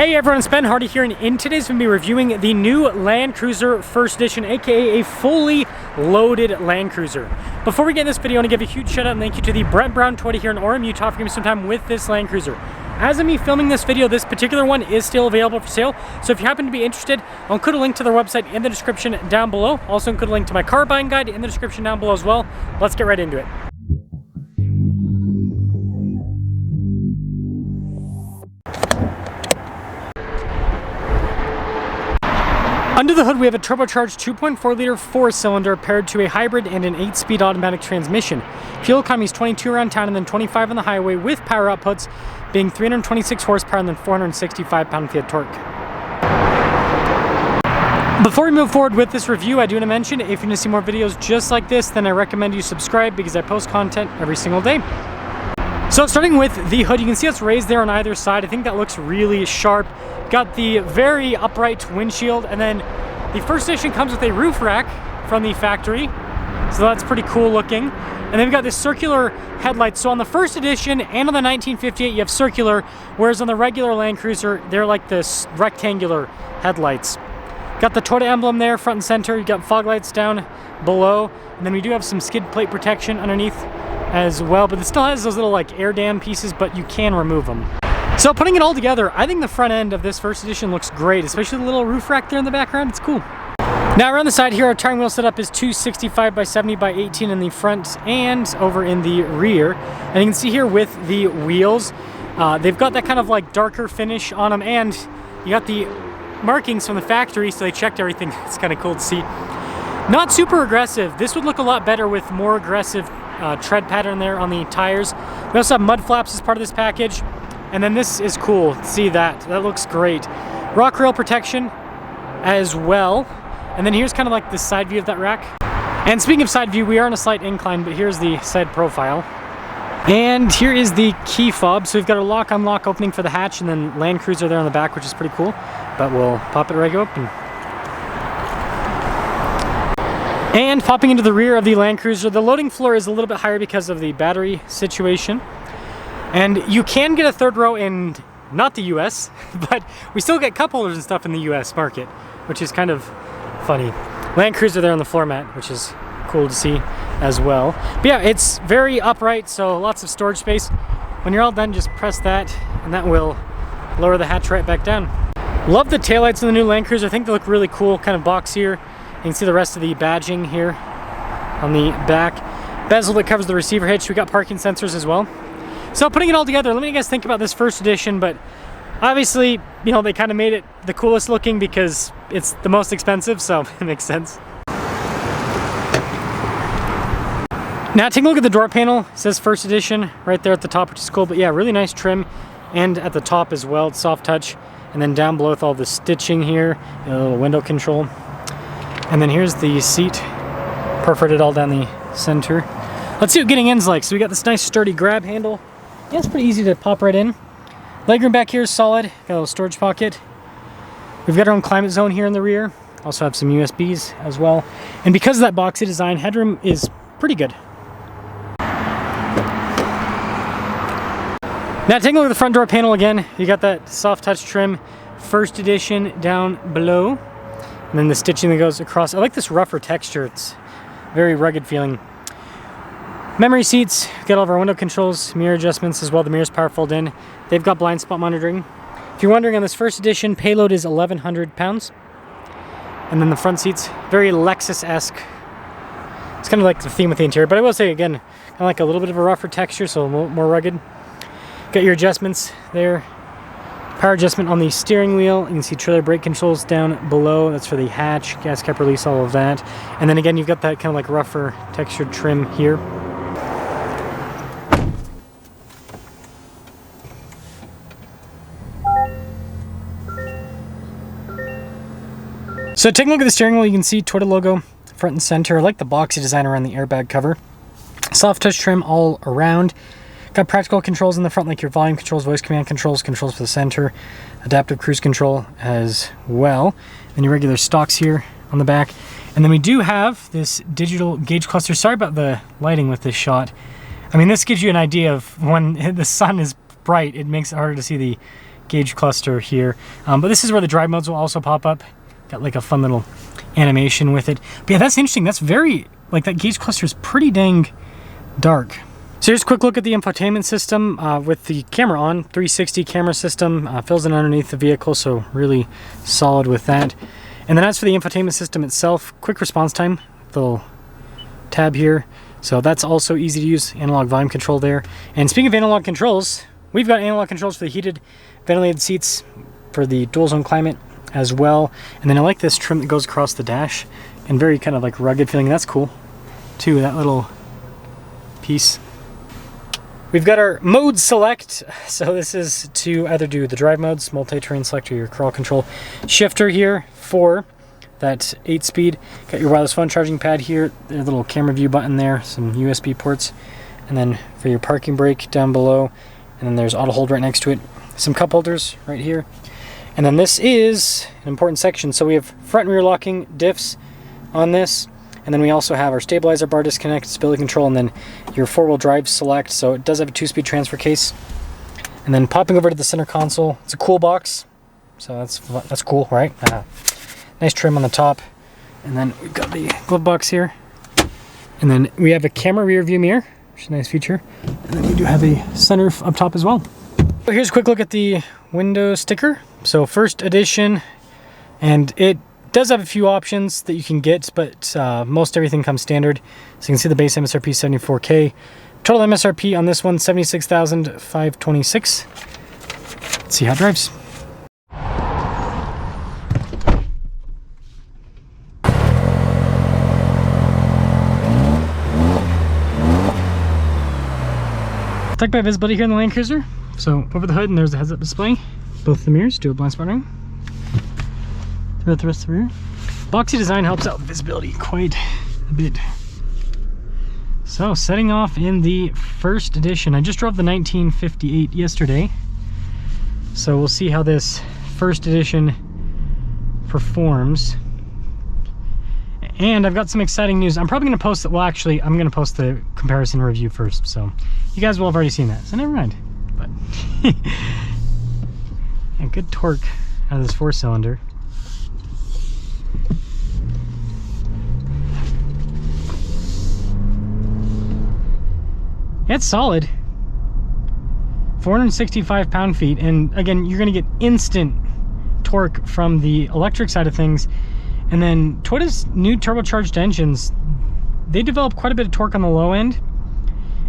Hey everyone, it's Ben Hardy here, and in today's video, we're reviewing the new Land Cruiser First Edition, aka a fully loaded Land Cruiser. Before we get in this video, I want to give a huge shout out and thank you to the Brent Brown Toyota here in Orem, Utah for giving me some time with this Land Cruiser. As of me filming this video, this particular one is still available for sale, so if you happen to be interested, I'll include a link to their website in the description down below. Also include a link to my car buying guide in the description down below as well. Let's get right into it. Under the hood, we have a turbocharged 2.4-liter 4-cylinder paired to a hybrid and an 8-speed automatic transmission. Fuel economy is 22 around town and then 25 on the highway, with power outputs being 326 horsepower and then 465 pound-feet of torque. Before we move forward with this review, I do want to mention, if you want to see more videos just like this, then I recommend you subscribe because I post content every single day. So starting with the hood, you can see it's raised there on either side. I think that looks really sharp. Got the very upright windshield, and then the First Edition comes with a roof rack from the factory, so that's pretty cool looking. And then we've got this circular headlights. So on the First Edition and on the 1958 you have circular, whereas on the regular Land Cruiser they're like this rectangular headlights. Got the Toyota emblem there front and center. You got fog lights down below, and then we do have some skid plate protection underneath as well, but it still has those little like air dam pieces, but you can remove them. So putting it all together, I think the front end of this First Edition looks great, especially the little roof rack there in the background. It's cool. Now around the side here, our tire wheel setup is 265 by 70 by 18 in the front and over in the rear. And you can see here with the wheels, they've got that kind of like darker finish on them, and you got the markings from the factory, so they checked everything. It's kind of cool to see. Not super aggressive. This would look a lot better with more aggressive tread pattern there on the tires. We also have mud flaps as part of this package. And then this is cool. See that? That looks great. Rock rail protection as well. And then here's kind of like the side view of that rack. And speaking of side view, we are on a slight incline, but here's the side profile. And here is the key fob. So we've got a lock-unlock opening for the hatch, and then Land Cruiser there on the back, which is pretty cool. But we'll pop it right open. And popping into the rear of the Land Cruiser, the loading floor is a little bit higher because of the battery situation. And you can get a third row in not the US, but we still get cup holders and stuff in the US market, which is kind of funny. Land Cruiser there on the floor mat, which is cool to see as well. But yeah, it's very upright, so lots of storage space. When you're all done, just press that, and that will lower the hatch right back down. Love the taillights in the new Land Cruiser. I think they look really cool, kind of box here. You can see the rest of the badging here on the back. Bezel that covers the receiver hitch. We got parking sensors as well. So putting it all together, let me guys think about this First Edition, but obviously, you know, they kind of made it the coolest looking because it's the most expensive, so it makes sense. Now take a look at the door panel. It says First Edition right there at the top, which is cool, but yeah, really nice trim, and at the top as well, it's soft touch. And then down below with all the stitching here, a little window control. And then here's the seat, perforated all down the center. Let's see what getting in's like. So we got this nice sturdy grab handle. Yeah, it's pretty easy to pop right in. Legroom back here is solid. Got a little storage pocket. We've got our own climate zone here in the rear. Also have some USBs as well. And because of that boxy design, headroom is pretty good. Now taking a look at the front door panel again, you got that soft touch trim, First Edition down below. And then the stitching that goes across. I like this rougher texture. It's very rugged feeling. Memory seats, got all of our window controls, mirror adjustments as well. The mirrors power fold in. They've got blind spot monitoring. If you're wondering, on this First Edition, payload is 1,100 pounds. And then the front seats, very Lexus-esque. It's kind of like the theme with the interior, but I will say again, kind of like a little bit of a rougher texture, so a little more rugged. Got your adjustments there. Power adjustment on the steering wheel. You can see trailer brake controls down below. That's for the hatch, gas cap release, all of that. And then again, you've got that kind of like rougher textured trim here. So taking a look at the steering wheel, you can see Toyota logo front and center. I like the boxy design around the airbag cover. Soft touch trim all around. Got practical controls in the front, like your volume controls, voice command controls, controls for the center, adaptive cruise control as well. And your regular stocks here on the back. And then we do have this digital gauge cluster. Sorry about the lighting with this shot. I mean, this gives you an idea of when the sun is bright, it makes it harder to see the gauge cluster here. But this is where the drive modes will also pop up. Got like a fun little animation with it. But yeah, that's interesting. That's very, like that gauge cluster is pretty dang dark. So here's a quick look at the infotainment system with the camera on. 360 camera system, fills in underneath the vehicle, so really solid with that. And then as for the infotainment system itself, quick response time, little tab here. So that's also easy to use, analog volume control there. And speaking of analog controls, we've got analog controls for the heated ventilated seats for the dual zone climate as well. And then I like this trim that goes across the dash and very kind of like rugged feeling. That's cool too, that little piece. We've got our mode select. So this is to either do the drive modes, multi-terrain selector, your crawl control shifter here for that 8-speed. Got your wireless phone charging pad here, a little camera view button there, some USB ports, and then for your parking brake down below, and then there's auto hold right next to it. Some cup holders right here. And then this is an important section. So we have front and rear locking diffs on this. And then we also have our stabilizer bar disconnect, stability control, and then your four-wheel drive select. So it does have a 2-speed transfer case. And then popping over to the center console, it's a cool box. So that's cool, right? Nice trim on the top. And then we've got the glove box here. And then we have a camera rear view mirror, which is a nice feature. And then we do have a sunroof up top as well. So here's a quick look at the window sticker. So first edition, and it does have a few options that you can get, but most everything comes standard. So you can see the base MSRP 74K. Total MSRP on this one, 76,526. Let's see how it drives. Tucked by visibility here in the Land Cruiser. So over the hood, and there's the heads-up display. Both the mirrors do a blind spot ring. Throughout the rest of the rear. Boxy design helps out visibility quite a bit. So setting off in the first edition. I just drove the 1958 yesterday. So we'll see how this first edition performs. And I've got some exciting news. I'm probably going to post it. Well, actually, I'm going to post the comparison review first. So you guys will have already seen that. So never mind. But yeah, good torque out of this 4-cylinder. It's solid. 465 pound-feet, and again, you're going to get instant torque from the electric side of things. And then Toyota's new turbocharged engines, they develop quite a bit of torque on the low end,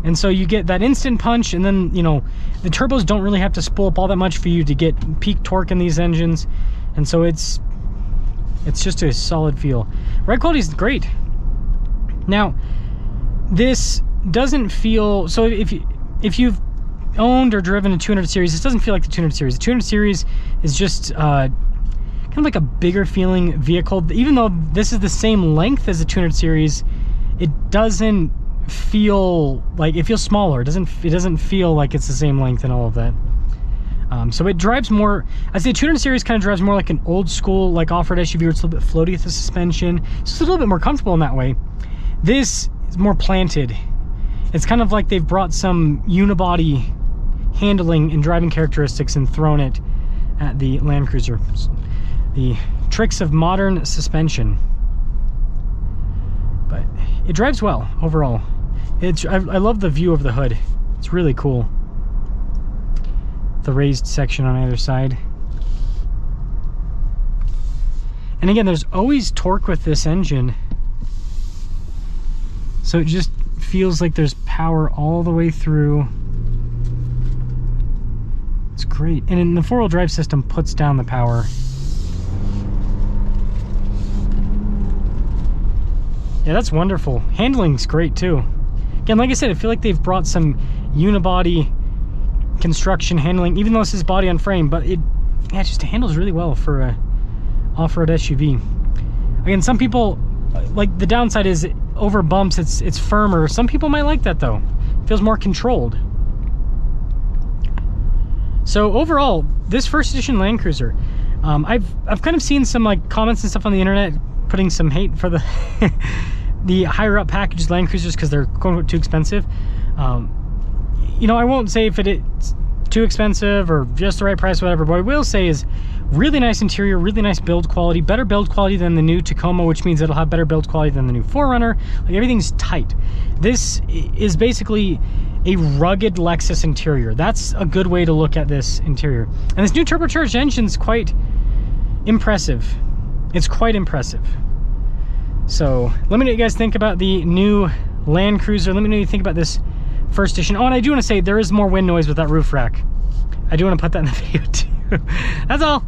and so you get that instant punch. And then, you know, the turbos don't really have to spool up all that much for you to get peak torque in these engines, and so it's just a solid feel. Ride quality is great. Now, this doesn't feel, so if you've owned or driven a 200 series, this doesn't feel like the 200 series. The 200 series is just kind of like a bigger feeling vehicle. Even though this is the same length as the 200 series, it doesn't feel like, it feels smaller. It doesn't feel like it's the same length and all of that. So it drives more, I'd say the 200 series kind of drives more like an old school, like off-road SUV, where it's a little bit floaty with the suspension. It's just a little bit more comfortable in that way. This is more planted. It's kind of like they've brought some unibody handling and driving characteristics and thrown it at the Land Cruiser. The tricks of modern suspension. But it drives well overall. I love the view of the hood. It's really cool. The raised section on either side. And again, there's always torque with this engine. So it just feels like there's power all the way through. It's great. And then the 4-wheel drive system puts down the power. Yeah, that's wonderful. Handling's great too. Again, like I said, I feel like they've brought some unibody construction handling, even though this is body on frame, but it just handles really well for a off-road SUV. Again, some people, like, the downside is over bumps it's firmer. Some people might like that though. It feels more controlled. So overall, this first edition Land Cruiser, I've kind of seen some like comments and stuff on the internet putting some hate for the the higher up packaged Land Cruisers because they're quote unquote too expensive. You know, I won't say if it's too expensive or just the right price, whatever. But what I will say is really nice interior, really nice build quality, better build quality than the new Tacoma, which means it'll have better build quality than the new 4Runner. Like, everything's tight. This is basically a rugged Lexus interior. That's a good way to look at this interior. And this new turbocharged engine's quite impressive. It's quite impressive. So let me know what you guys think about the new Land Cruiser. Let me know what you think about this first edition. Oh, and I do want to say there is more wind noise with that roof rack. I do want to put that in the video too. That's all.